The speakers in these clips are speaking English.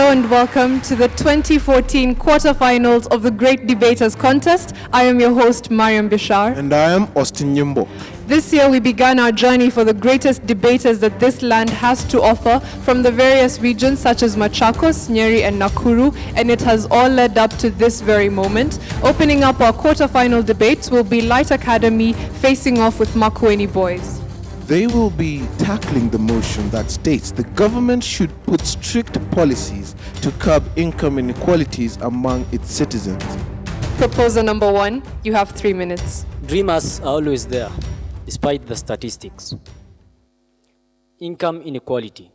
Hello and welcome to the 2014 quarterfinals of the Great Debaters Contest. I am your host, Mariam Bishar. And I am Austin Nyimbo. This year we began our journey for the greatest debaters that this land has to offer from the various regions such as Machakos, Nyeri and Nakuru, and it has all led up to this very moment. Opening up our quarterfinal debates will be Light Academy facing off with Makueni boys. They will be tackling the motion that states the government should put strict policies to curb income inequalities among its citizens. Proposer number 1, you have 3 minutes. Dreamers are always there, despite the statistics. Income inequality,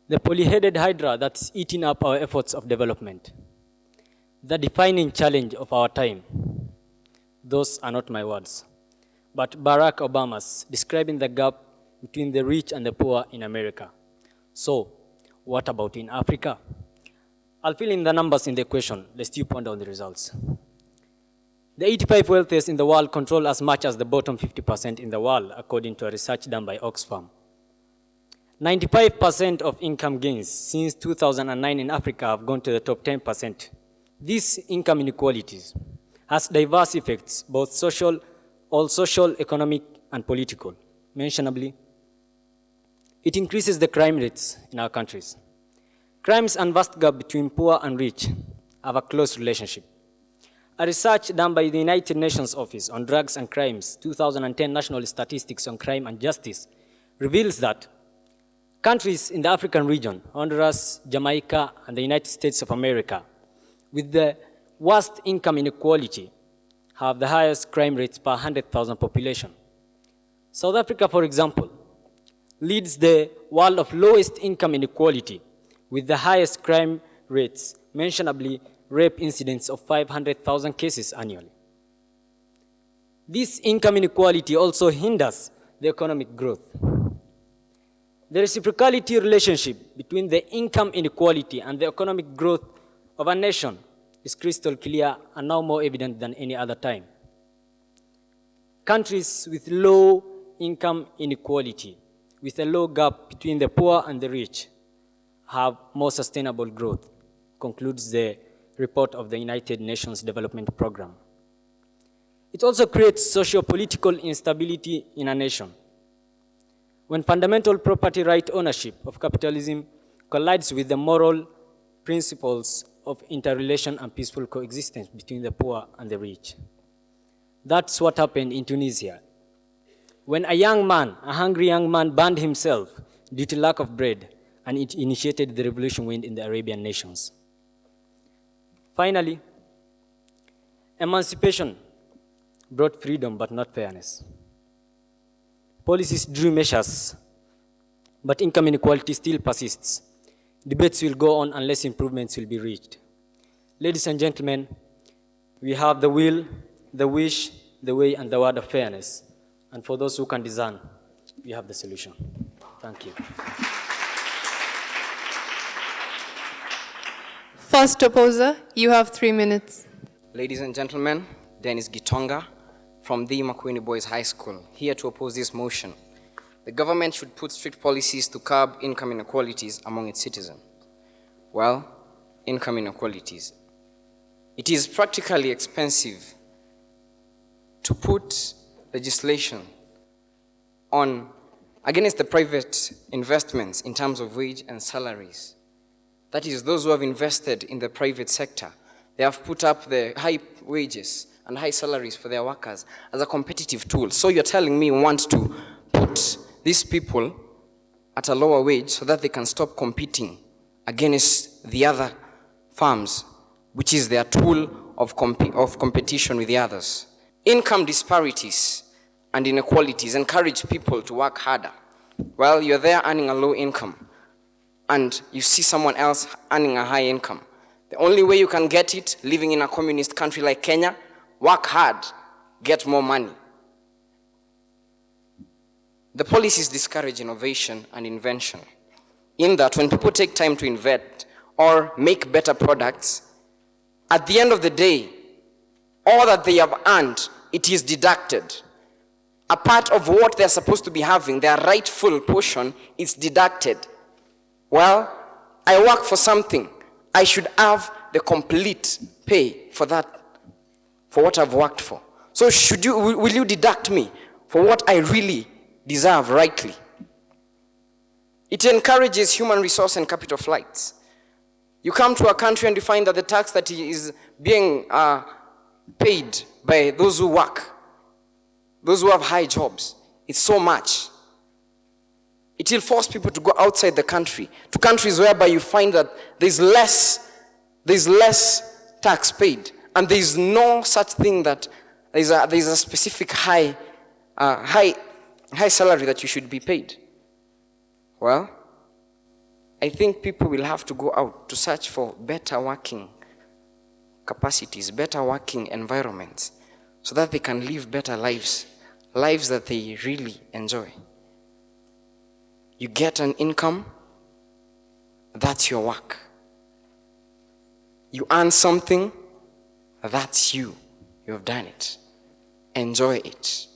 the poly-headed hydra that's eating up our efforts of development. The defining challenge of our time. Those are not my words, but Barack Obama's, describing the gap between the rich and the poor in America. So, what about in Africa? I'll fill in the numbers in the equation, lest you ponder on the results. The 85 wealthiest in the world control as much as the bottom 50% in the world, according to a research done by Oxfam. 95% of income gains since 2009 in Africa have gone to the top 10%. These income inequalities has diverse effects, both social, economic, and political. Mentionably, it increases the crime rates in our countries. Crimes and vast gap between poor and rich have a close relationship. A research done by the United Nations Office on Drugs and Crimes, 2010 National Statistics on Crime and Justice, reveals that countries in the African region, Honduras, Jamaica, and the United States of America, with the worst income inequality, have the highest crime rates per 100,000 population. South Africa, for example, leads the world of lowest income inequality with the highest crime rates, mentionably rape incidents of 500,000 cases annually. This income inequality also hinders the economic growth. The reciprocality relationship between the income inequality and the economic growth of a nation is crystal clear and now more evident than any other time. Countries with low income inequality, with a low gap between the poor and the rich, have more sustainable growth, concludes the report of the United Nations Development Program. It also creates socio-political instability in a nation. When fundamental property right ownership of capitalism collides with the moral principles of interrelation and peaceful coexistence between the poor and the rich. That's what happened in Tunisia. When a hungry young man burned himself due to lack of bread, and it initiated the revolution wind in the Arabian nations. Finally, emancipation brought freedom but not fairness. Policies drew measures, but income inequality still persists. Debates will go on unless improvements will be reached. Ladies and gentlemen, we have the will, the wish, the way, and the word of fairness. And for those who can discern, we have the solution. Thank you. First opposer, you have 3 minutes. Ladies and gentlemen, Dennis Gitonga from the Makueni Boys High School, here to oppose this motion. The government should put strict policies to curb income inequalities among its citizens. Well, income inequalities. It is practically expensive to put legislation on against the private investments in terms of wage and salaries. That is, those who have invested in the private sector. They have put up the high wages and high salaries for their workers as a competitive tool. So you're telling me you want to put these people at a lower wage so that they can stop competing against the other firms, which is their tool of competition with the others. Income disparities and inequalities encourage people to work harder. Well, you're there earning a low income, and you see someone else earning a high income. The only way you can get it, living in a communist country like Kenya, work hard, get more money. The policies discourage innovation and invention, in that when people take time to invent or make better products, at the end of the day, all that they have earned, it is deducted. A part of what they're supposed to be having, their rightful portion, is deducted. Well, I work for something, I should have the complete pay for that, for what I've worked for. So will you deduct me for what I really deserve rightly? It encourages human resource and capital flights. You come to a country and you find that the tax that is being paid by those who work, those who have high jobs, it's so much. It will force people to go outside the country, to countries whereby you find that there's less tax paid, and there's no such thing that there's a specific high salary that you should be paid. Well, I think people will have to go out to search for better working capacities, better working environments, so that they can live better lives that they really enjoy. You get an income, that's your work. You earn something, that's you. You have done it. Enjoy it.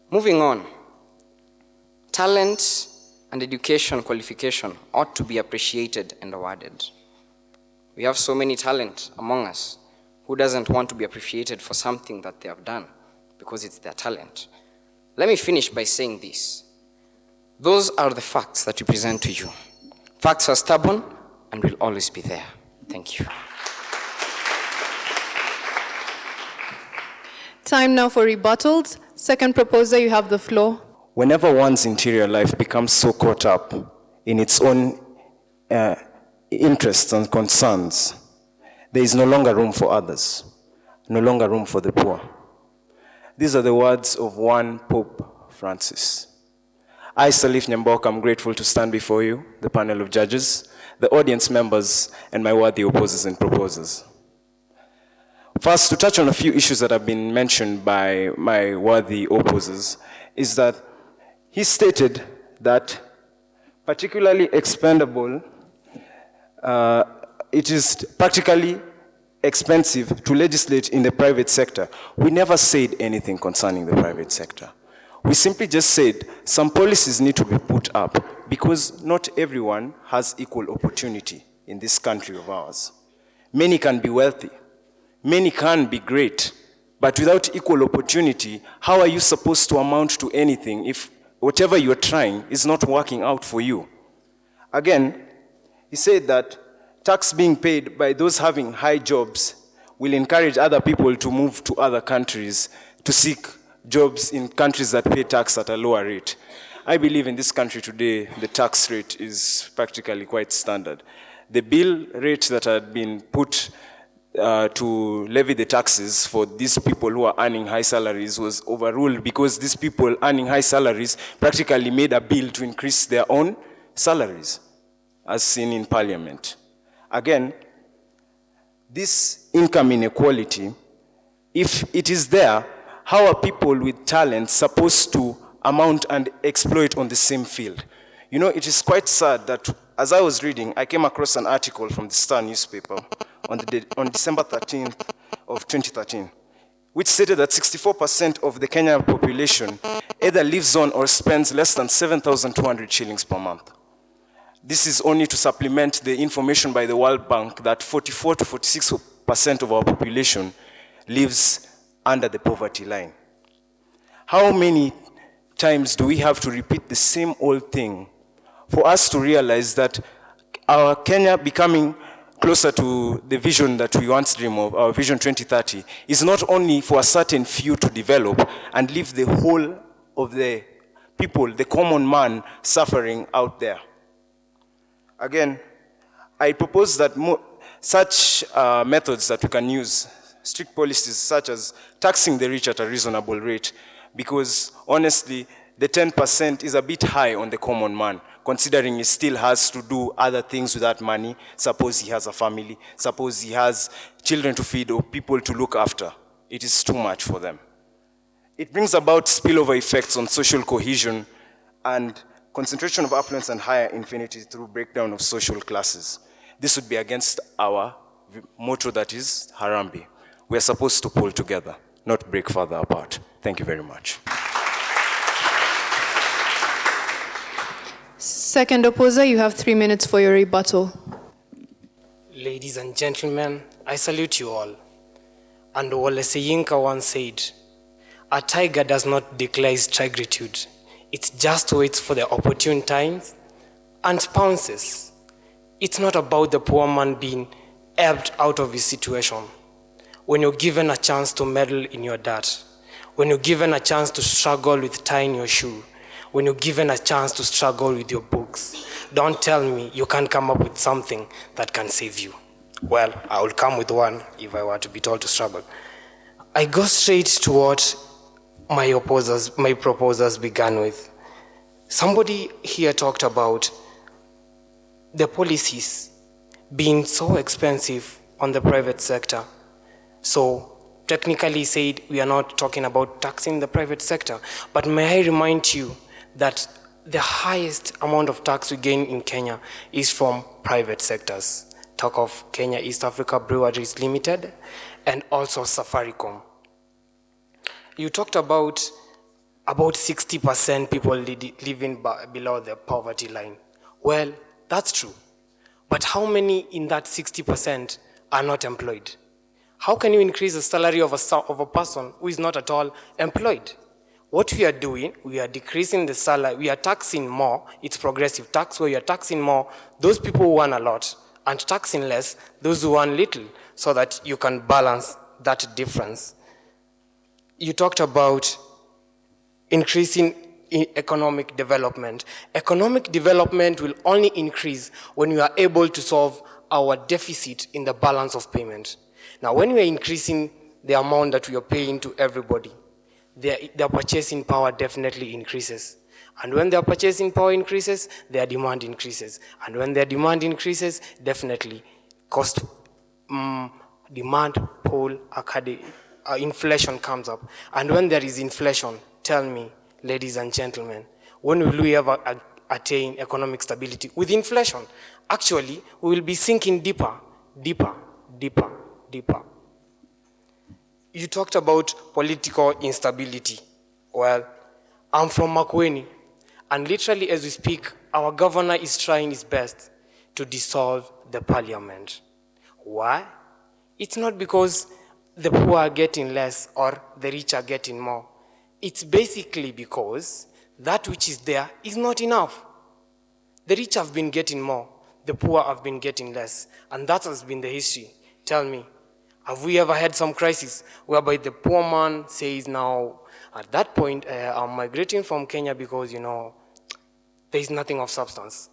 Moving on. Talent and education qualification ought to be appreciated and awarded. We have so many talent among us. Who doesn't want to be appreciated for something that they have done because it's their talent? Let me finish by saying this. Those are the facts that we present to you. Facts are stubborn and will always be there. Thank you. Time now for rebuttals. Second proposer, you have the floor. Whenever one's interior life becomes so caught up in its own interests and concerns, there is no longer room for others, no longer room for the poor. These are the words of one Pope Francis. I, Salif Nyambok, am grateful to stand before you, the panel of judges, the audience members, and my worthy opposers and proposers. First, to touch on a few issues that have been mentioned by my worthy opposers, is that he stated that particularly expendable, it is practically expensive to legislate in the private sector. We never said anything concerning the private sector. We simply just said some policies need to be put up because not everyone has equal opportunity in this country of ours. Many can be wealthy, many can be great, but without equal opportunity, how are you supposed to amount to anything if whatever you're trying is not working out for you? Again, he said that tax being paid by those having high jobs will encourage other people to move to other countries to seek jobs in countries that pay tax at a lower rate. I believe in this country today, the tax rate is practically quite standard. The bill rate that had been put to levy the taxes for these people who are earning high salaries was overruled because these people earning high salaries practically made a bill to increase their own salaries, as seen in Parliament. Again, this income inequality, if it is there, how are people with talent supposed to amount and exploit on the same field? You know, it is quite sad that as I was reading, I came across an article from the Star newspaper on December 13th of 2013, which stated that 64% of the Kenyan population either lives on or spends less than 7,200 shillings per month. This is only to supplement the information by the World Bank that 44 to 46% of our population lives under the poverty line. How many times do we have to repeat the same old thing for us to realize that our Kenya becoming closer to the vision that we once dreamed of, our Vision 2030, is not only for a certain few to develop and leave the whole of the people, the common man, suffering out there. Again, I propose that such methods that we can use, strict policies such as taxing the rich at a reasonable rate, because honestly, the 10% is a bit high on the common man, considering he still has to do other things with that money. Suppose he has a family, suppose he has children to feed or people to look after. It is too much for them. It brings about spillover effects on social cohesion and concentration of affluence and higher infinity through breakdown of social classes. This would be against our motto that is Harambee. We are supposed to pull together, not break further apart. Thank you very much. Second opposer, you have 3 minutes for your rebuttal. Ladies and gentlemen, I salute you all. And Wole Soyinka once said, a tiger does not declare its tigritude. It just waits for the opportune times and pounces. It's not about the poor man being helped out of his situation. When you're given a chance to meddle in your dirt, when you're given a chance to struggle with tying your shoe, when you're given a chance to struggle with your books, don't tell me you can't come up with something that can save you. Well, I will come with one if I were to be told to struggle. I go straight to what my proposers began with. Somebody here talked about the policies being so expensive on the private sector. So technically said, we are not talking about taxing the private sector. But may I remind you that the highest amount of tax we gain in Kenya is from private sectors. Talk of Kenya East Africa Breweries Limited and also Safaricom. You talked about 60% people living below the poverty line. Well, that's true. But how many in that 60% are not employed? How can you increase the salary of a person who is not at all employed? What we are doing, we are decreasing the salary, we are taxing more, it's progressive tax where you are taxing more those people who earn a lot and taxing less those who earn little so that you can balance that difference. You talked about increasing economic development. Economic development will only increase when we are able to solve our deficit in the balance of payment. Now, when we are increasing the amount that we are paying to everybody, their purchasing power definitely increases. And when their purchasing power increases, their demand increases. And when their demand increases, definitely cost, demand, pull, inflation comes up. And when there is inflation, tell me, ladies and gentlemen, when will we ever attain economic stability? With inflation, actually, we will be sinking deeper, deeper, deeper, deeper. You talked about political instability. Well, I'm from Makueni, and literally as we speak, our governor is trying his best to dissolve the parliament. Why? It's not because the poor are getting less or the rich are getting more. It's basically because that which is there is not enough. The rich have been getting more, the poor have been getting less, and that has been the history. Tell me, have we ever had some crisis whereby the poor man says now, at that point, I'm migrating from Kenya because, there is nothing of substance.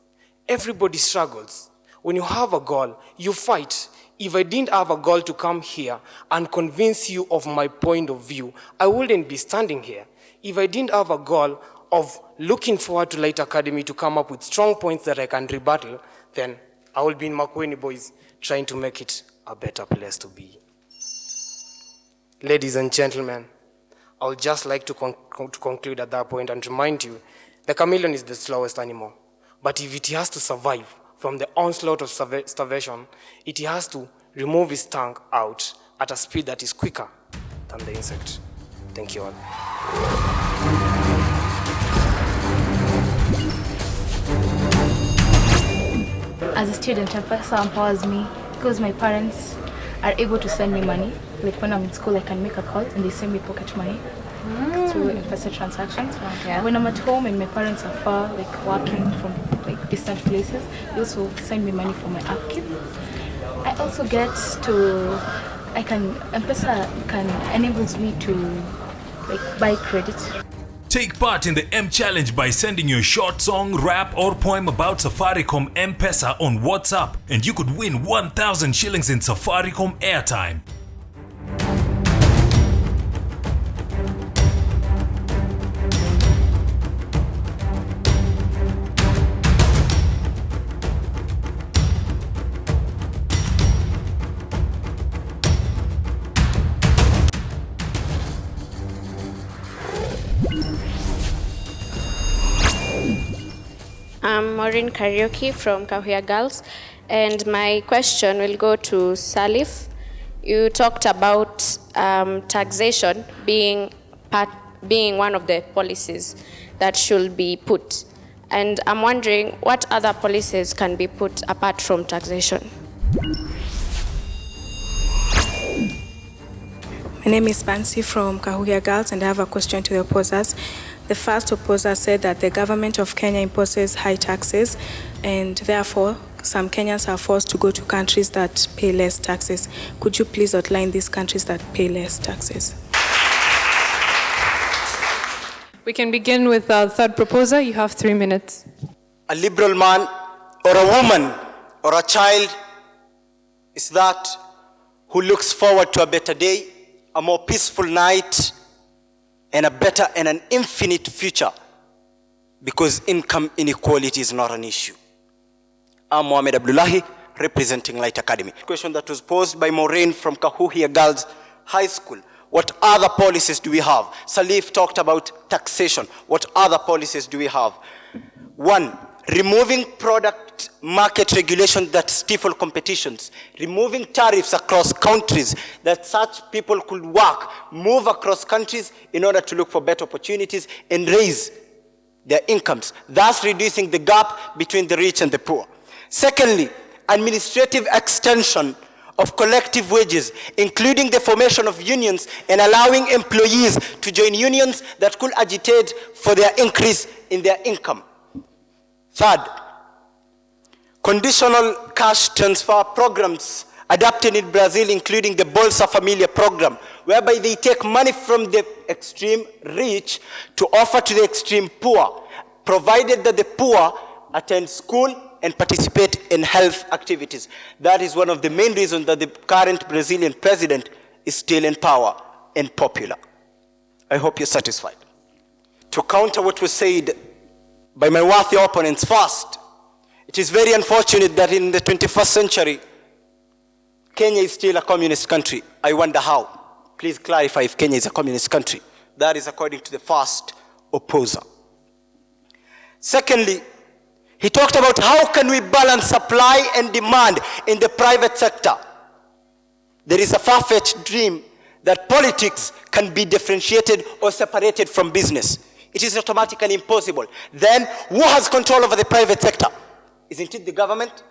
Everybody struggles. When you have a goal, you fight. If I didn't have a goal to come here and convince you of my point of view, I wouldn't be standing here. If I didn't have a goal of looking forward to Light Academy to come up with strong points that I can rebuttal, then I will be in Makueni Boys trying to make it a better place to be. Ladies and gentlemen, I would just like to conclude at that point and remind you, the chameleon is the slowest animal. But if it has to survive from the onslaught of starvation, it has to remove its tongue out at a speed that is quicker than the insect. Thank you all. As a student, M-Pesa empowers me because my parents are able to send me money. Like when I'm in school, I can make a call and they send me pocket money through M-Pesa transactions. Yeah. When I'm at home and my parents are far, like working from like distant places, they also send me money for my upkeep. I also get to, M-Pesa enables me to like buy credit. Take part in the M Challenge by sending your short song, rap or poem about Safaricom M-Pesa on WhatsApp, and you could win 1,000 shillings in Safaricom airtime. I'm Maureen Karaoke from Kahuya Girls, and my question will go to Salif. You talked about taxation being one of the policies that should be put, and I'm wondering what other policies can be put apart from taxation. My name is Bansi from Kahuya Girls, and I have a question to the opposers. The first opposer said that the government of Kenya imposes high taxes, and therefore some Kenyans are forced to go to countries that pay less taxes. Could you please outline these countries that pay less taxes? We can begin with our third proposer. You have 3 minutes. A liberal man or a woman or a child is that who looks forward to a better day, a more peaceful night, and a better and an infinite future, because income inequality is not an issue. I'm Mohamed Abdullahi, representing Light Academy. Question that was posed by Maureen from Kahuya Girls High School. What other policies do we have? Salif talked about taxation. What other policies do we have? One, removing product market regulation that stifle competitions, removing tariffs across countries that such people could work, move across countries in order to look for better opportunities and raise their incomes, thus reducing the gap between the rich and the poor. Secondly, administrative extension of collective wages, including the formation of unions and allowing employees to join unions that could agitate for their increase in their income. Third, conditional cash transfer programs adapted in Brazil, including the Bolsa Familia program, whereby they take money from the extreme rich to offer to the extreme poor, provided that the poor attend school and participate in health activities. That is one of the main reasons that the current Brazilian president is still in power and popular. I hope you're satisfied. To counter what was said by my worthy opponents, first, it is very unfortunate that in the 21st century, Kenya is still a communist country. I wonder how. Please clarify if Kenya is a communist country. That is according to the first opposer. Secondly, he talked about how can we balance supply and demand in the private sector. There is a far-fetched dream that politics can be differentiated or separated from business. It is automatically impossible. Then who has control over the private sector? Isn't it the government?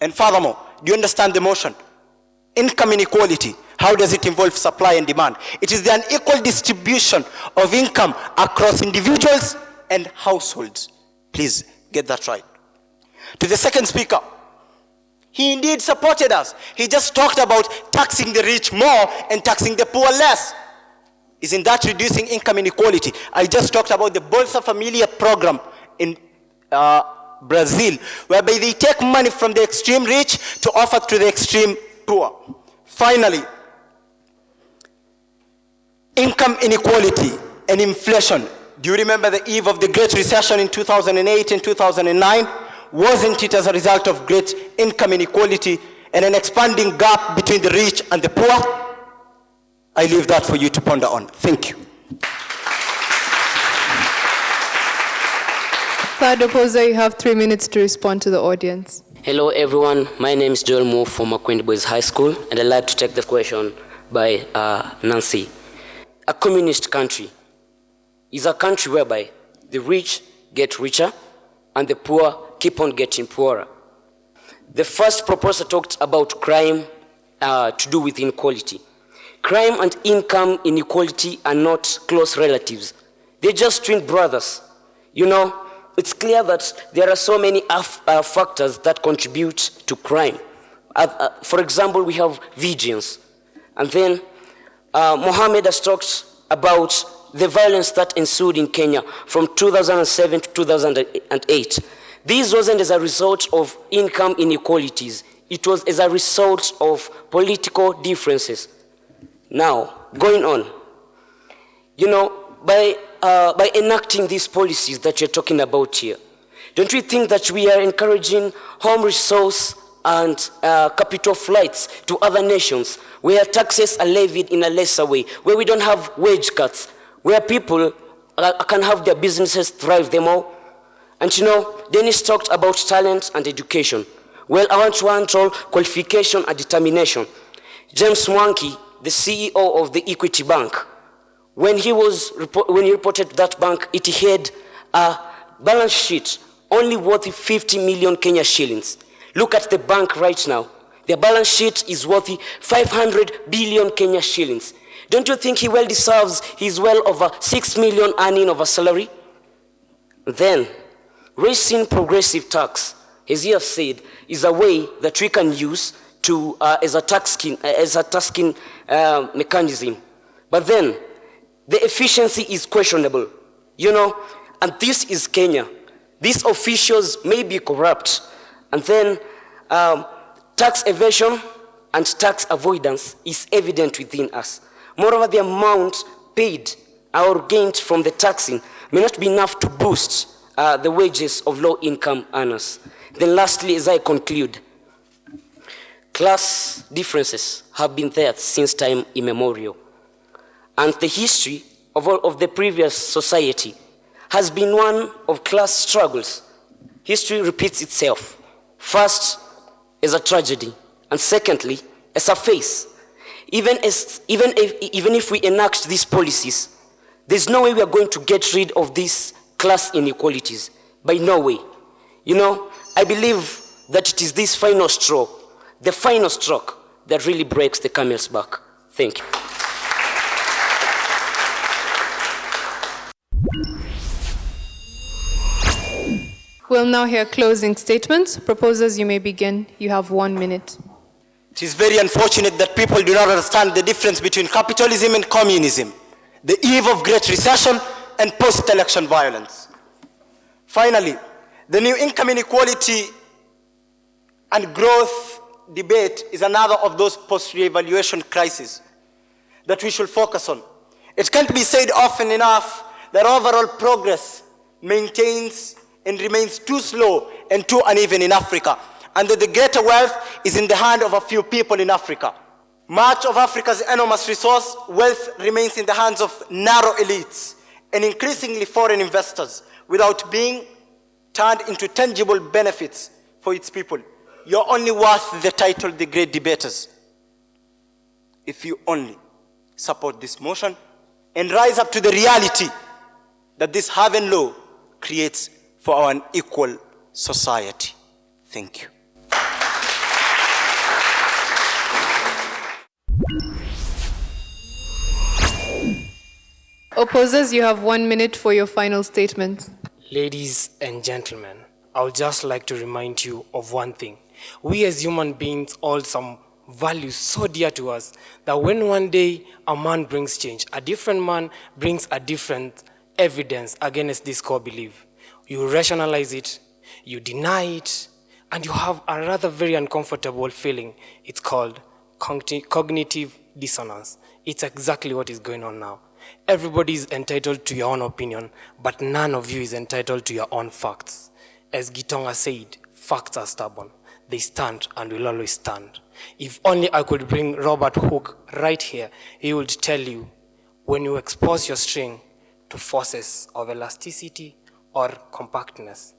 And furthermore, do you understand the motion? Income inequality, how does it involve supply and demand? It is the unequal distribution of income across individuals and households. Please get that right. To the second speaker, he indeed supported us. He just talked about taxing the rich more and taxing the poor less. Isn't that reducing income inequality? I just talked about the Bolsa Familia program in Brazil, whereby they take money from the extreme rich to offer to the extreme poor. Finally, income inequality and inflation. Do you remember the eve of the Great Recession in 2008 and 2009? Wasn't it as a result of great income inequality and an expanding gap between the rich and the poor? I leave that for you to ponder on. Thank you. Third opposer, you have 3 minutes to respond to the audience. Hello everyone, my name is Joel Moore from Makueni Boys High School, and I'd like to take the question by Nancy. A communist country is a country whereby the rich get richer and the poor keep on getting poorer. The first proposer talked about crime to do with inequality. Crime and income inequality are not close relatives. They're just twin brothers. You know, it's clear that there are so many factors that contribute to crime. For example, we have vigilance. And then Mohammed has talked about the violence that ensued in Kenya from 2007 to 2008. This wasn't as a result of income inequalities. It was as a result of political differences. Now, going on, you know, by enacting these policies that you're talking about here, don't we think that we are encouraging home resource and capital flights to other nations, where taxes are levied in a lesser way, where we don't have wage cuts, where people can have their businesses thrive them all? And you know, Dennis talked about talent and education. Well, I want to handle qualification and determination. James Mwangi, the CEO of the Equity Bank, when he reported that bank, it had a balance sheet only worth 50 million Kenya shillings. Look at the bank right now. Their balance sheet is worth 500 billion Kenya shillings. Don't you think he well deserves his well over 6 million earning of a salary? Then, raising progressive tax, as he has said, is a way that we can use to as a tasking mechanism. But then, the efficiency is questionable, and this is Kenya. These officials may be corrupt, and then tax evasion and tax avoidance is evident within us. Moreover, the amount paid or gained from the taxing may not be enough to boost the wages of low-income earners. Then lastly, as I conclude, class differences have been there since time immemorial. And the history of the previous society has been one of class struggles. History repeats itself. First, as a tragedy, and secondly, as a phase. Even if we enact these policies, there's no way we are going to get rid of these class inequalities. By no way. I believe that it is this final straw, the final stroke, that really breaks the camel's back. Thank you. We'll now hear closing statements. Proposers, you may begin. You have 1 minute. It is very unfortunate that people do not understand the difference between capitalism and communism, the eve of great recession and post-election violence. Finally, the new income inequality and growth debate is another of those post-re-evaluation crises that we should focus on. It can't be said often enough that overall progress maintains and remains too slow and too uneven in Africa, and that the greater wealth is in the hand of a few people in Africa. Much of Africa's enormous resource wealth remains in the hands of narrow elites and increasingly foreign investors without being turned into tangible benefits for its people. You're only worth the title, The Great Debaters, if you only support this motion and rise up to the reality that this Haven Law creates for our unequal society. Thank you. Opposers, you have 1 minute for your final statement. Ladies and gentlemen, I would just like to remind you of one thing. We as human beings hold some values so dear to us that when one day a man brings change, a different man brings a different evidence against this core belief, you rationalize it, you deny it, and you have a rather very uncomfortable feeling. It's called cognitive dissonance. It's exactly what is going on now. Everybody is entitled to your own opinion, but none of you is entitled to your own facts. As Gitonga said, facts are stubborn. They stand and will always stand. If only I could bring Robert Hooke right here, he would tell you, when you expose your string to forces of elasticity or compactness,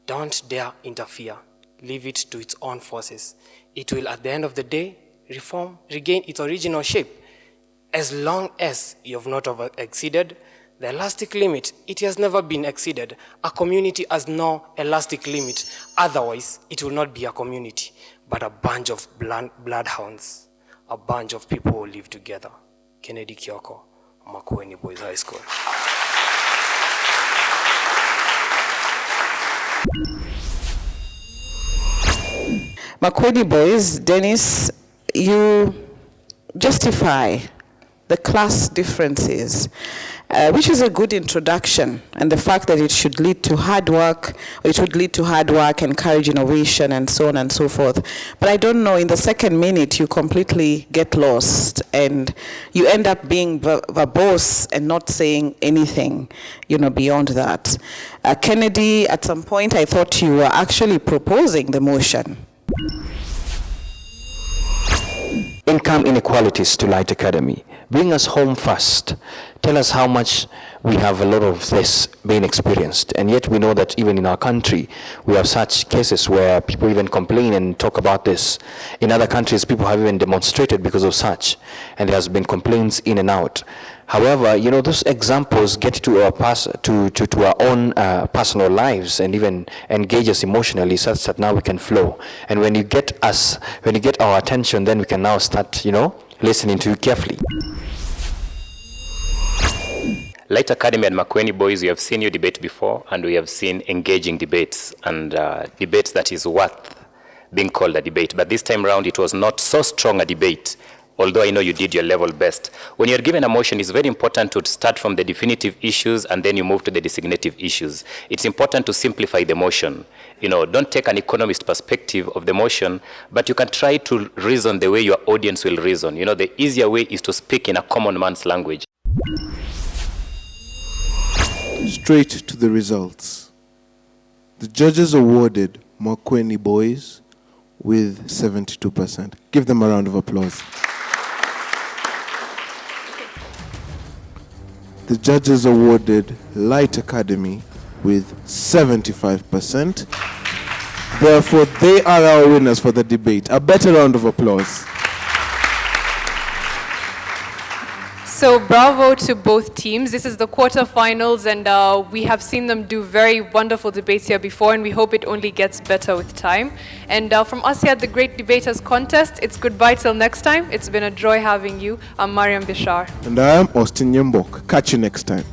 don't dare interfere. Leave it to its own forces. It will, at the end of the day, regain its original shape. As long as you have not exceeded the elastic limit, it has never been exceeded. A community has no elastic limit. Otherwise, it will not be a community, but a bunch of bloodhounds, a bunch of people who live together. Kennedy Kyoko, Makueni Boys High School. Makueni Boys, Dennis, you justify the class differences, which is a good introduction, and the fact that it should lead to hard work, encourage innovation, and so on and so forth. But I don't know, in the second minute, you completely get lost, and you end up being verbose and not saying anything, beyond that. Kennedy, at some point, I thought you were actually proposing the motion. Income inequalities to Light Academy. Bring us home first. Tell us how much we have a lot of this being experienced. And yet we know that even in our country, we have such cases where people even complain and talk about this. In other countries, people have even demonstrated because of such. And there has been complaints in and out. However, those examples get to our own personal lives and even engage us emotionally such that now we can flow. And when you get our attention, then we can now start, listening to you carefully. Light Academy and Makueni boys, we have seen you debate before, and we have seen engaging debates, and debates that is worth being called a debate. But this time around, it was not so strong a debate, although I know you did your level best. When you're given a motion, it's very important to start from the definitive issues and then you move to the designative issues. It's important to simplify the motion. You know, don't take an economist perspective of the motion, but you can try to reason the way your audience will reason. You know, the easier way is to speak in a common man's language. Straight to the results. The judges awarded Makueni boys with 72%. Give them a round of applause. The judges awarded Light Academy with 75%. Therefore, they are our winners for the debate. A better round of applause. So bravo to both teams. This is the quarterfinals, and we have seen them do very wonderful debates here before, and we hope it only gets better with time. And from us here at the Great Debaters Contest, it's goodbye till next time. It's been a joy having you. I'm Mariam Bishar. And I am Austin Yembok. Catch you next time.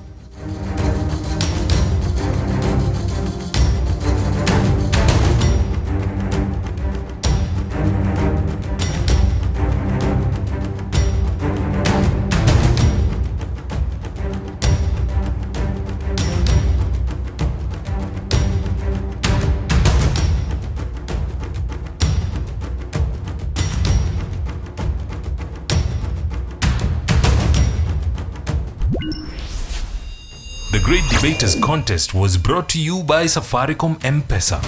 The Great Debaters Contest was brought to you by Safaricom M-Pesa.